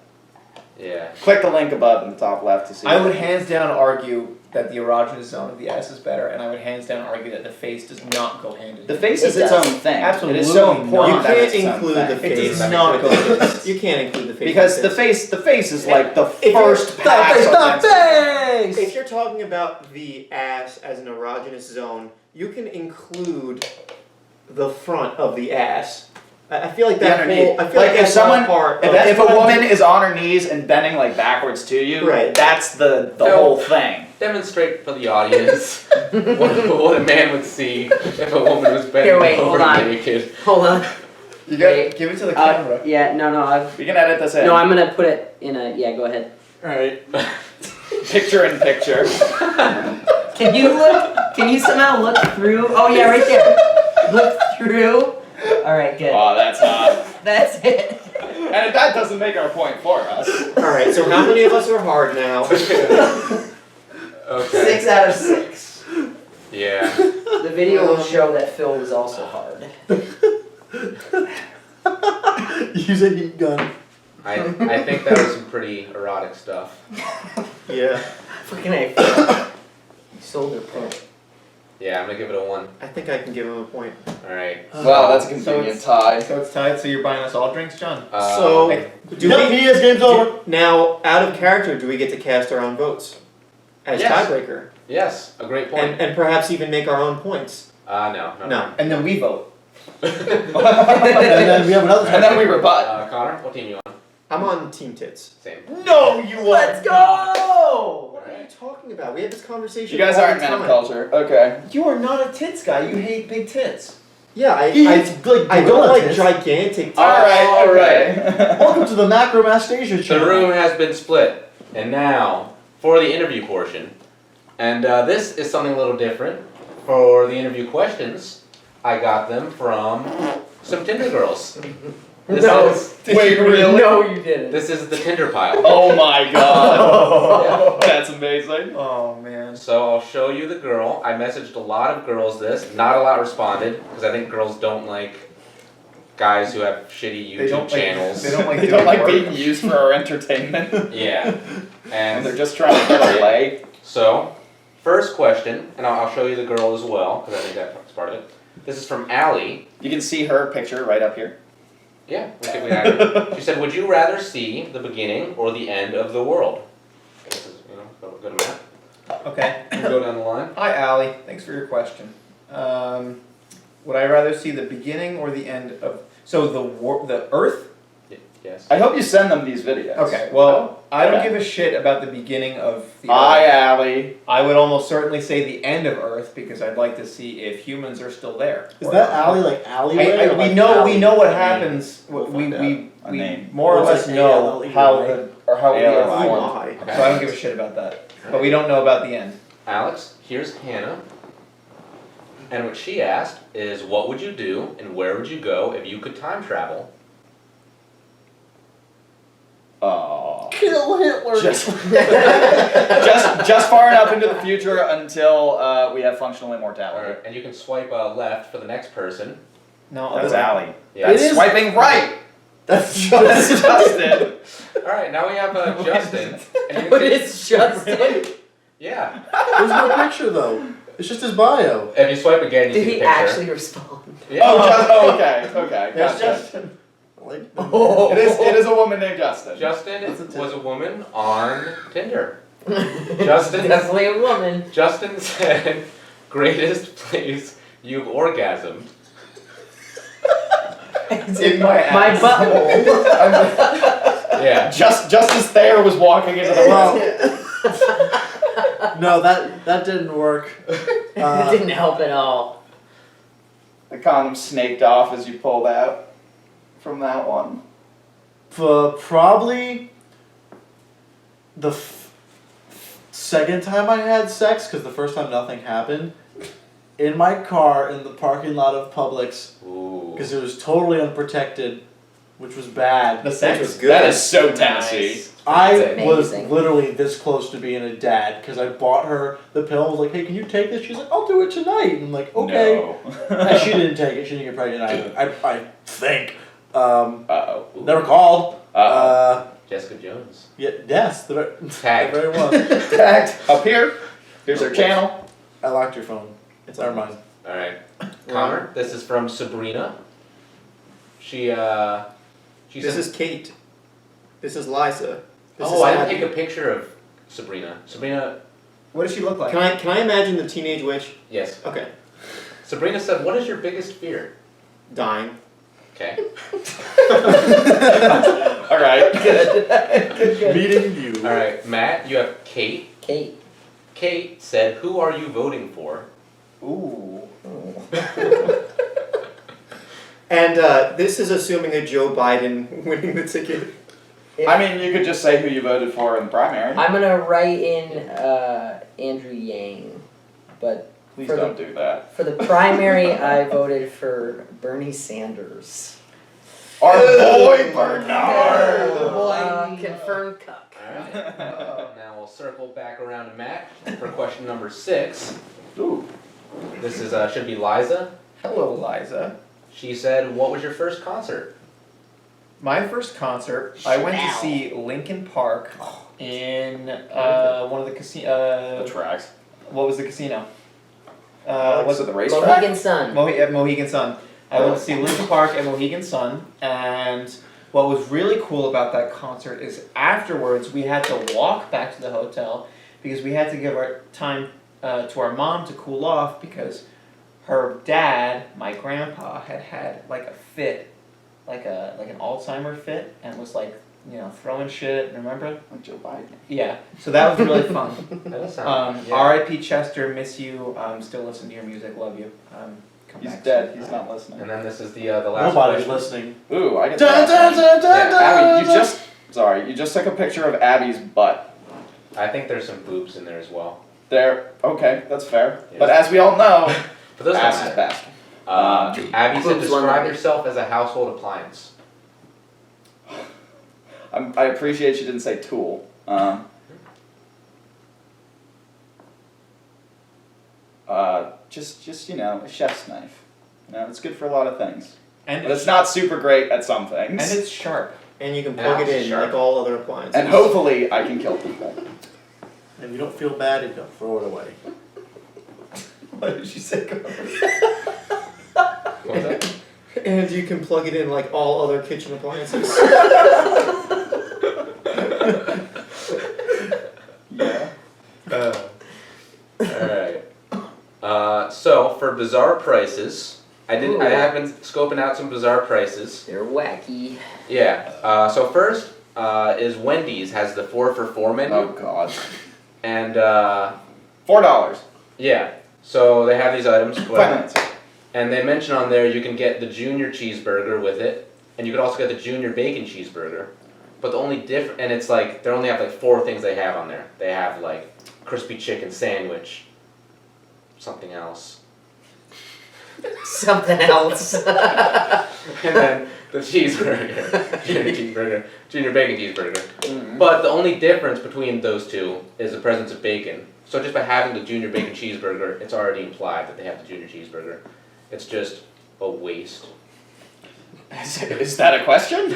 Yeah. Click the link above in the top left to see. I would hands down argue that the erogenous zone of the ass is better, and I would hands down argue that the face does not go hand in The hand. face It is its does. own thing. Absolutely It is so not. important You that can't it's its own include thing. the It face. does That not makes go sense. hand You can't include the face. Because in the this. face is like the If first The pass face, against- the If face! you're talking about the ass as an erogenous zone, you can include the front of the ass. I feel like The that underneath. whole. I feel Like, like if that's someone- all part. If, of, if a woman is on her knees and bending like backwards to you, Right. that's the Phil. whole thing. Demonstrate for the audience what a man would see if a woman was bending Here, wait, over hold on. naked. Hold on. You gotta Wait. give it to the camera. Yeah, no, We can edit this in. I'm gonna put it in a. Yeah, go ahead. Alright. Picture in picture. Can you somehow look through? Oh yeah, right there. Look through. All right, good. Oh, that's hot. That's it. And that doesn't make our point for us. All right. So how many of us are hard now? Okay. 6 out of 6. Yeah. The video will show that Phil was also hard. Use a heat gun. I think that was some pretty erotic stuff. Yeah. Fucking A, Phil. You sold your point. Yeah, I'm gonna give it a 1. I think I can give him a point. Alright. Well, that's a So convenient it's- tie. So it's tied. So you're buying us all drinks, John. So Like, do Yep, we he is, game's over. now out of character? Do we get to cast our own votes as Yes. tiebreaker, Yes, a great point. and perhaps even make our own points? No. No. and then we vote. And then we have another And then we rebut. Connor, what team you on? I'm on Team Tits. Same. No, you Let's go! What are you talking about? We have this conversation. You guys all aren't the men of time. culture. Okay. You are not a tits guy. You hate big tits. Yeah, He I eats, like, don't gorilla like tits. gigantic tits. Alright. Welcome to the Macromastasia The channel. room has been split, and now for the interview portion. And this is something a little different. For the interview questions, I got them from some Tinder girls. This No. is Wait, really? No, you didn't. this is the Tinder pile. Oh my god. That's amazing. Oh man. So I'll show you the girl. I messaged a lot of girls this. Not a lot responded because I think girls don't like guys who have shitty They don't YouTube channels. Like. They don't like. They doing don't like work. being used for our entertainment. Yeah. And they're And just trying to get away. so, first question, and I'll show you the girl as well because I think that's part of it. This is from Allie. You can see her picture right up here. Yeah, we got her. She said, "Would you rather see the beginning or the end of the world?" This is, good amount. Okay. You go down the line. Hi, Allie. Thanks for your question. Would I rather see the beginning or the end of? So the Earth? Yes. I hope you send them these videos. Okay, well, I don't Okay. give a shit about the beginning of the Hi, Earth. Allie. I would almost certainly say the end of Earth because I'd like to see if humans are still there. Is that alley like alleyway? or We like know alley? what I mean, happens. we'll We find out. A name. more or It's less like know ALLE, how right? how the Earth ALLE. formed. Why? Okay. So I don't give a shit about that. But we don't know about the end. Alex, here's Hannah. And what she asked is, what would you do and where would you go if you could time travel? Oh. Kill Hitler. Just far enough into the future until we have functional immortality. Alright, and you can swipe left for the next person. No, That's Allie. Yeah. That's It is- swiping right. That's That's just. Justin. Alright, now we have Justin. And you But can, it's Justin. yeah. There's no picture though. It's just his bio. If you swipe again, you Did see he the picture. actually respond? Yeah. Okay. There's Gotcha. Justin. Like, Oh. It is a woman named Justin. Justin That's a tip. was a woman on Tinder. Justin. Definitely a woman. Justin said, greatest place you've orgasmed. In my ass. My butthole. Yeah. Just as Thayer was walking into the room. no, that didn't work. It didn't help at all. The condom snaked off as you pulled out from that one. Probably the second time I had sex, because the first time nothing happened, in my car in the parking lot of Publix, Ooh. because it was totally unprotected, which was bad. The sex was good. That is so Tennessee. Nice. I That's was amazing. literally this close to being a dad, because I bought her the pill and was like, hey, can you take this? She's like, I'll do it tonight. And I'm like, okay. No. And she didn't take it. She didn't get pregnant either. I think. Uh-oh. Never called. Uh-oh. Jessica Jones. Yes, the Tagged. very one. Tagged up here. Here's our channel. I locked your phone. Never mind. Alright. Connor, this is from Sabrina. She This said, is Kate. This is Liza. This oh, is I didn't Abby. take a picture of Sabrina. Sabrina, What does she look like? Can I imagine the teenage witch? yes. Okay. Sabrina said, what is your biggest fear? Dying. Okay. Alright. Meeting you. Alright, Matt, you have Kate. Kate. Kate said, who are you voting for? Ooh. And this is assuming a Joe Biden winning the ticket. I mean, you could just say who you voted for in the primary. I'm gonna write in Andrew Yang, but Please for don't do that. for the primary I voted for Bernie Sanders. Our boy Bernard! Confirmed cuck. Alright. Now we'll circle back around to Matt for question number 6. Ooh. This is should be Liza. Hello, Liza. She said, what was your first concert? My first concert, I went to see Linkin Park in one of the The casino. tracks. What was the casino? Was it the racetrack? Mohegan Sun. At Mohegan Sun. I went to see Linkin Park at Mohegan Sun, and what was really cool about that concert is afterwards we had to walk back to the hotel because we had to give our time to our mom to cool off because her dad, my grandpa, had like a fit, like an Alzheimer fit, and was like, throwing shit. Remember? Like Joe Biden. Yeah. So that was really fun. That does sound. Yeah. R.I.P. Chester, miss you. Still listen to your music, love you. Come He's back dead. soon. He's not listening. And then this is the last Nobody's question. listening. Ooh, I get Dun, that. dun, dun, dun, Yeah, Abby, dun. you just took a picture of Abby's butt. I think there's some boobs in there as well. There. Okay, that's fair. Yeah. But as we all know, But those ass don't is matter. best. Abby said, Boobs one describe way. yourself as a household appliance. I appreciate she didn't say tool. Just a chef's knife. It's good for a lot of things. And But it's not super great at some things. And it's sharp. And you can Yeah, plug it in sure. like all other appliances. And hopefully I can kill people. And if you don't feel bad, you don't throw it away. What did she say? What was that? And you can plug it in like all other kitchen appliances. Yeah. Alright. So, for bizarre prices, I have been scoping out some bizarre prices. They're wacky. Yeah. So first is Wendy's has the 4 for $4 menu, Oh God. and $4. yeah. So they have these items, 5 whatever. minutes. And they mention on there you can get the junior cheeseburger with it, and you can also get the junior bacon cheeseburger. But the only and it's like they only have like 4 things they have on there. They have like crispy chicken sandwich, something else, Something else. and then the cheeseburger, junior bacon cheeseburger. Mm-hmm. But the only difference between those two is the presence of bacon. So just by having the junior bacon cheeseburger, it's already implied that they have the junior cheeseburger. It's just a waste. Is that a question?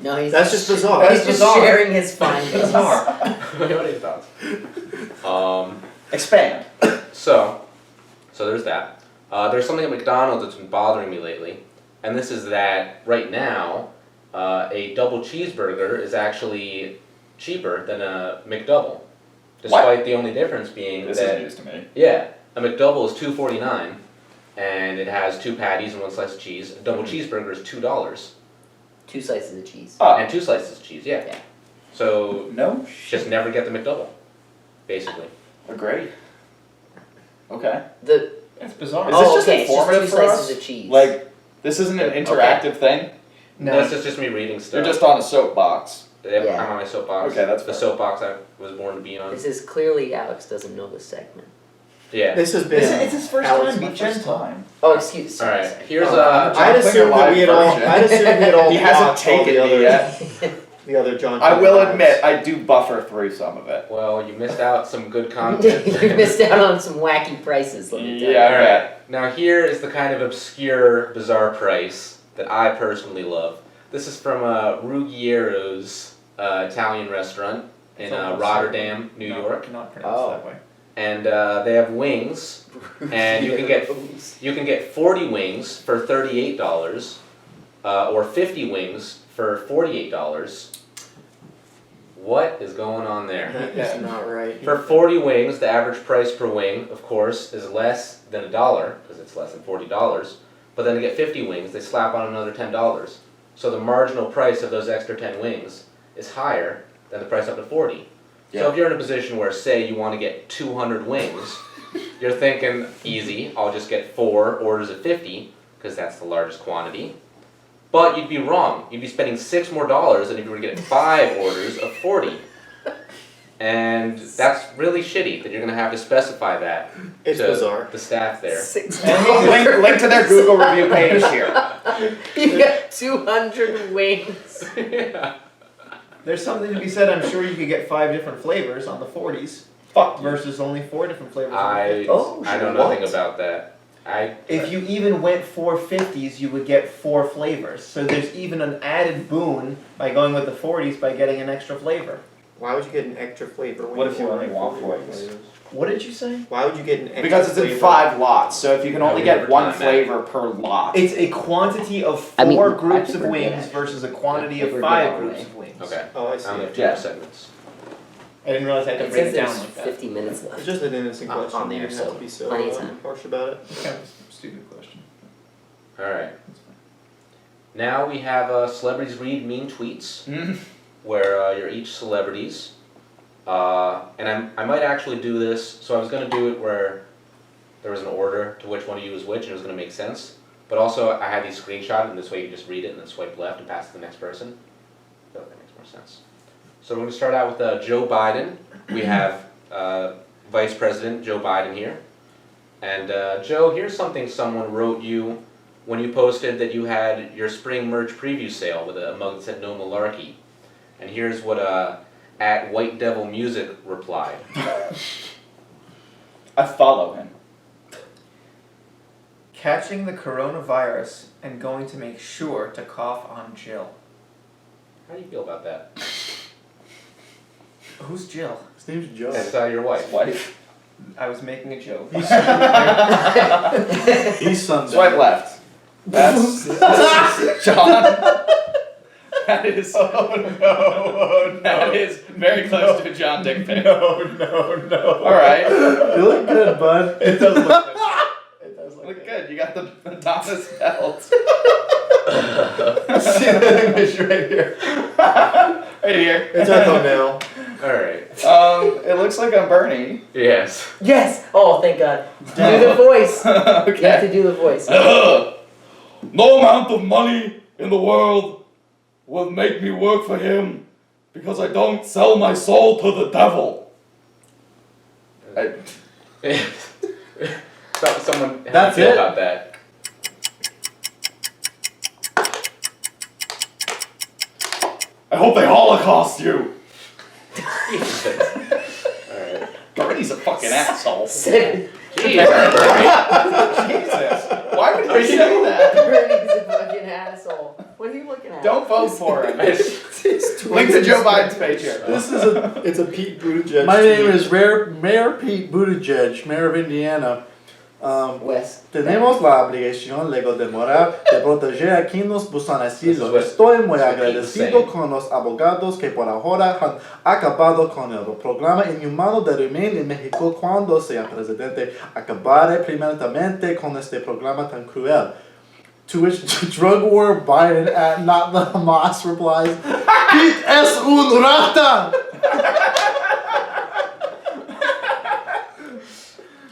No, he's That's just bizarre. He's just sharing his findings. What are your thoughts? Expand. So there's that. There's something at McDonald's that's been bothering me lately, and this is that right now, a double cheeseburger is actually cheaper than a McDouble, despite the only difference being This that is news to me. yeah, a McDouble is $2.49, and it has 2 patties and 1 slice of cheese. A double cheeseburger is $2, 2 slices of cheese. Oh. and 2 slices of cheese. Yeah. Yeah. So No just never get the McDouble, basically. Great. Okay. It's bizarre. Is this just okay, it's informative just 2 for slices us? of cheese. Like, this isn't an interactive thing? No. That's just me reading stuff. You're just on a soapbox. Yeah. I'm on my soapbox. Okay, that's the fair. soapbox I was born to be on. This is clearly Alex doesn't know the segment. Yeah. This has been. It's his first Alex time. Be Butcher's gentle. Time. Oh, excuse. Sorry. Alright, sorry. here's John I'd assume Klinger that we had all. version. I'd assume we had all. He hasn't watched all taken the me other, yet. The other John. I will Klinger admit, files. I do buffer through some of it. well, you missed out some good content. You missed out on some wacky prices. Let me tell Yeah. you. Alright, now here is the kind of obscure, bizarre price that I personally love. This is from Ruggiero's Italian restaurant in It's almost Rotterdam, New No, York. Not pronounced Oh. that way. And they have wings, and you can get 40 wings for $38, or 50 wings for $48. What is going on there? That is not right. For 40 wings, the average price per wing, of course, is less than $1, because it's less than $40. But then to get 50 wings, they slap on another $10. So the marginal price of those extra 10 wings is higher than the price up to 40. Yeah. So if you're in a position where, say, you want to get 200 wings, you're thinking, easy, I'll just get 4 orders of 50, because that's the largest quantity. But you'd be wrong. You'd be spending $6 more than if you were to get 5 orders of 40. And that's really shitty that you're going to have to specify that It's to bizarre. the staff there. link to their Google review page here. You got 200 wings. Yeah. There's something to be said. I'm sure you could get 5 different flavors on the 40s. Fuck. Versus only 4 different flavors on the 50s. Oh, I know what? nothing about that. If you even went 4 50s, you would get 4 flavors. So there's even an added boon by going with the 40s by getting an extra flavor. Why would you get an extra flavor? When What if you order only want 40 wings? flavors? What did you say? Why would you get an extra Because it's in flavor? 5 lots, so if you can only we get never 1 done that. flavor per lot. It's a quantity of 4 I mean, I groups think of we're good, wings actually. versus a quantity I of think we're 5 good groups all of wings. Okay. Oh, I I see. only have 2 Yeah. segments. I didn't realize I had to It break says it down there's like that. 50 minutes left. It's just an innocent On question. there, You didn't so have to be so plenty of time. harsh about it. Kind of a stupid question. Alright. Now we have celebrities read mean tweets, Mm. where you're each celebrities. And I might actually do this, so I was going to do it where there was an order to which one of you was which, and it was going to make sense. But also, I had these screenshotted, and this way you just read it and then swipe left and pass it to the next person. I feel like that makes more sense. So we're going to start out with Joe Biden. We have Vice President Joe Biden here. And Joe, here's something someone wrote you when you posted that you had your spring merch preview sale with a mug that said "No Malarkey." And here's what at White Devil Music replied. I follow him. Catching the coronavirus and going to make sure to cough on Jill. How do you feel about that? Who's Jill? His name's Joe. That's your wife. Wife. I was making a joke. He's Sunday. Swipe left. That's John. That is. Oh no! That is very close to a John Dick pic. No! All right. You look good, bud. It does look good. It does Look good. You got the Adonis belt. See the image right here. Right here. It's our thumbnail. Alright. It looks like I'm Bernie. Yes. Yes! Oh, thank God. Do the voice. You have Okay. to do the voice. No amount of money in the world will make me work for him because I don't sell my soul to the devil. Someone how do That's you feel it? about that? I hope they Holocaust you. Jesus. Alright. Bernie's a fucking asshole. Said Jesus. Jesus. Why would you say that? Bernie's a fucking asshole. What are you looking at? Don't vote for him. It's Link to Joe Biden's page here. This is a. It's a Pete Buttigieg. My name tweet. is Mayor Pete Buttigieg, Mayor of Indiana. West. Tenemos la obligación legal de moral de proteger a quienes nos buscan asilo. This is Estoy muy what Pete was agradecido saying. con los abogados que por ahora han acabado con el programa inhumano de Remain en México cuando sea presidente. Acabaré primeramente con este programa tan cruel. To which drug war Biden at not the Hamas replies, Pete es un rata!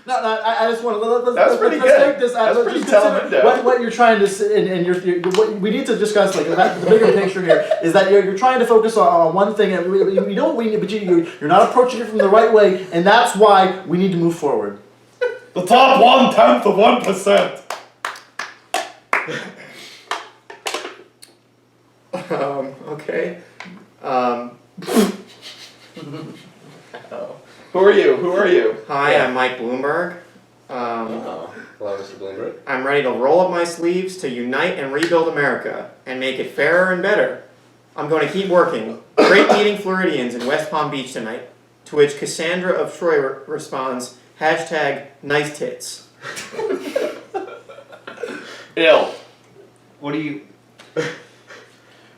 No, I just want to That's pretty let's good. take this. That's Let's pretty just consider telemundo. what you're trying to say, and what we need to discuss. Like the bigger picture here is that you're trying to focus on one thing, and you know what we need, but you're not approaching it from the right way, and that's why we need to move forward. The top 1/10 of 1%. Okay. Who are you? Who are you? Hi, I'm Mike Bloomberg. Oh. Hello, Mr. Bloomberg. I'm ready to roll up my sleeves to unite and rebuild America and make it fairer and better. I'm going to keep working. Great meeting Floridians in West Palm Beach tonight. To which Cassandra of Troy responds, #nice tits. Ill. What do you?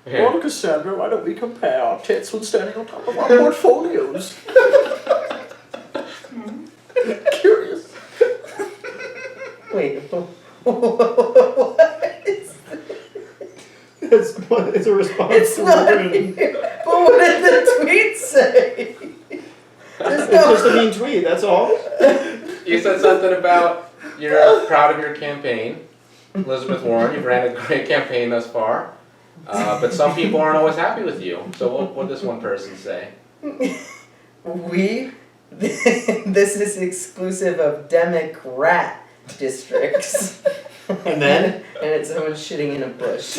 Here. Well, Cassandra, why don't we compare our tits when standing on top of our portfolios? Curious. Wait. What is It's a response. It's to not Morgan. here. But what did the tweet say? There's It's no. just a mean tweet, that's all. You said something about you're proud of your campaign. Elizabeth Warren, you've ran a great campaign thus far. But some people aren't always happy with you. So what does one person say? We. This is exclusive of Democrat districts. And then? And it's someone shitting in a bush.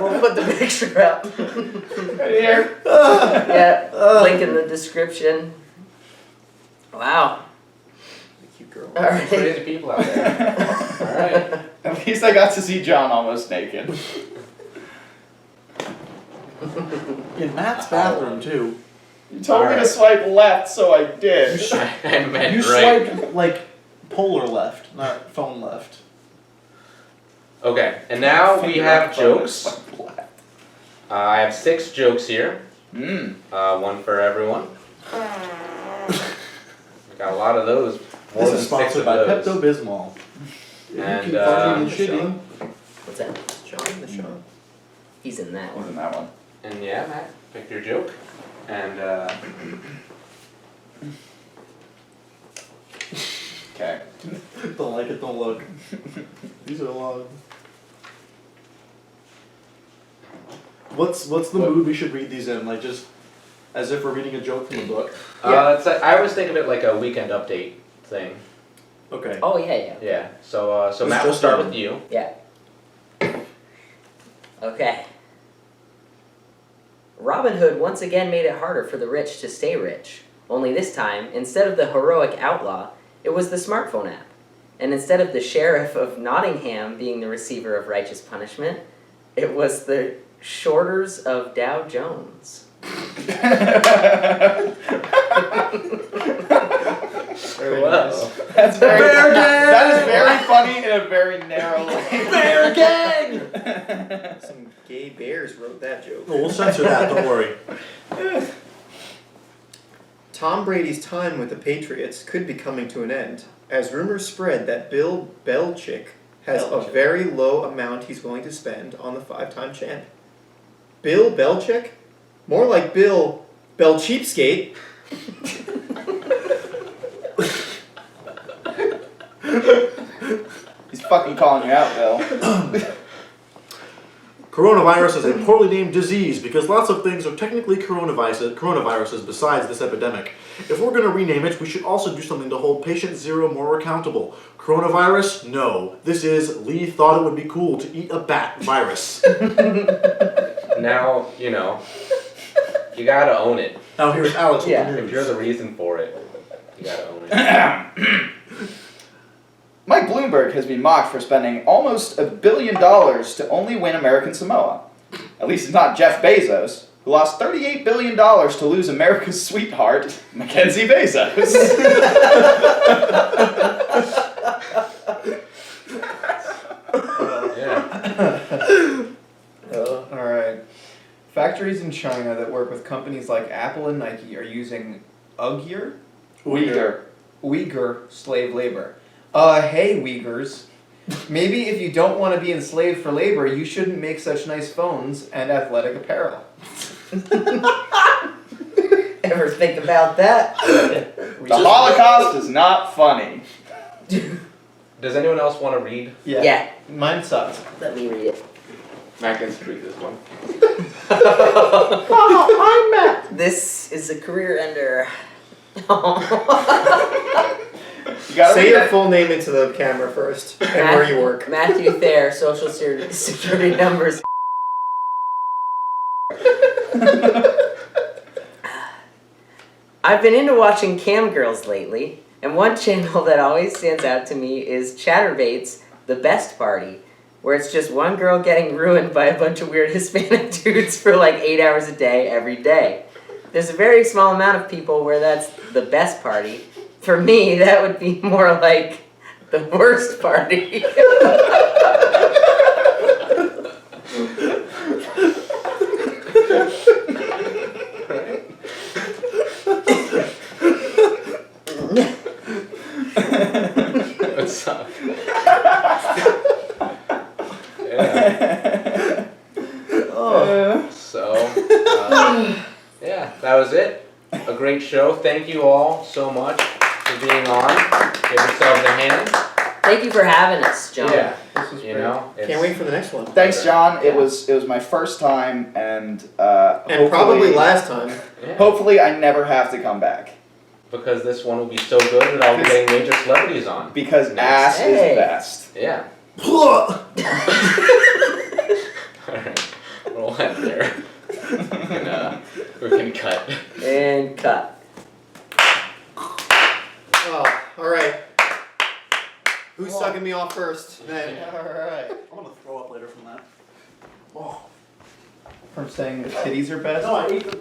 We'll put the picture up. Right here. Yeah, link in the description. Wow. Cute girl. Alright. Crazy people out there. Alright. At least I got to see John almost naked. In Matt's bathroom too. You told me Alright. to swipe left, so I did. I meant You right. swiped like polar left, not phone left. Okay, and now we have jokes. Swipe left. I have 6 jokes here. Mm. One for everyone. Got a lot of those. More This than is 6 sponsored of by those. Pepto Bismol. And, you keep farting and shitting. What's that? John the show. He's in that one. Wasn't that one? And yeah, Matt, pick your joke. And Okay. Don't like it, don't look. These are long. What's the What? mood we should read these in? Like just as if we're reading a joke from a book. it's like, I always think of it like a weekend update thing. Okay. Oh yeah. Yeah. So Let's Matt will just start do it. with you. Okay. Robin Hood once again made it harder for the rich to stay rich. Only this time, instead of the heroic outlaw, it was the smartphone app. And instead of the sheriff of Nottingham being the receiver of righteous punishment, it was the shorters of Dow Jones. Very Wow. nice. That's very. Bear gang! That is very funny in a very narrow way. Bear gang! Some gay bears wrote that joke. We'll censor that, don't worry. Tom Brady's time with the Patriots could be coming to an end, as rumors spread that Bill Belichick has a very low amount he's willing to spend on the 5-time champ. Bill Belichick? More like Bill Cheapskate. He's fucking calling you out, Bill. Coronavirus is a poorly named disease because lots of things are technically coronaviruses besides this epidemic. If we're going to rename it, we should also do something to hold patient zero more accountable. Coronavirus? No. This is Lee thought it would be cool to eat a bat virus. Now, you know, you gotta own it. Now here's Alex with Yeah. the If news. you're the reason for it, you gotta own it. Mike Bloomberg has been mocked for spending almost $1 billion to only win American Samoa. At least it's not Jeff Bezos, who lost $38 billion to lose America's sweetheart, Mackenzie Bezos. Yeah. Alright. Factories in China that work with companies like Apple and Nike are using Uyghur slave labor. Hey Uyghurs. Maybe if you don't want to be enslaved for labor, you shouldn't make such nice phones and athletic apparel. Ever think about that? The Holocaust is not funny. Does anyone else want to read? Yeah. Mine sucked. Let me read it. Matt gets to read this one. I'm Matt. This is a career ender. You gotta Say read your it. full name into the camera first, and where you work. Matthew Thayer, social security numbers. I've been into watching cam girls lately, and one channel that always stands out to me is Chatterbait's The Best Party, where it's just one girl getting ruined by a bunch of weird Hispanic dudes for like 8 hours a day, every day. There's a very small amount of people where that's the best party. For me, that would be more like the worst party. What's up? Yeah. So, yeah, that was it. A great show. Thank you all so much for being on. Give yourselves a hand. Thank you for having us, John. Yeah, This was you great. know. Can't wait for the next one. Thanks, John. It was my first time, and And probably last time. Yeah, hopefully I never have to come back because this one will be so good that I'll be getting major celebrities on. because Nice. ass Hey. is best. Yeah. Alright, we'll end there. We can cut. And cut. Oh, alright. Who's sucking me off first? Then. Alright. I'm gonna throw up later from that. Oh. From saying the titties are best? No, I ate the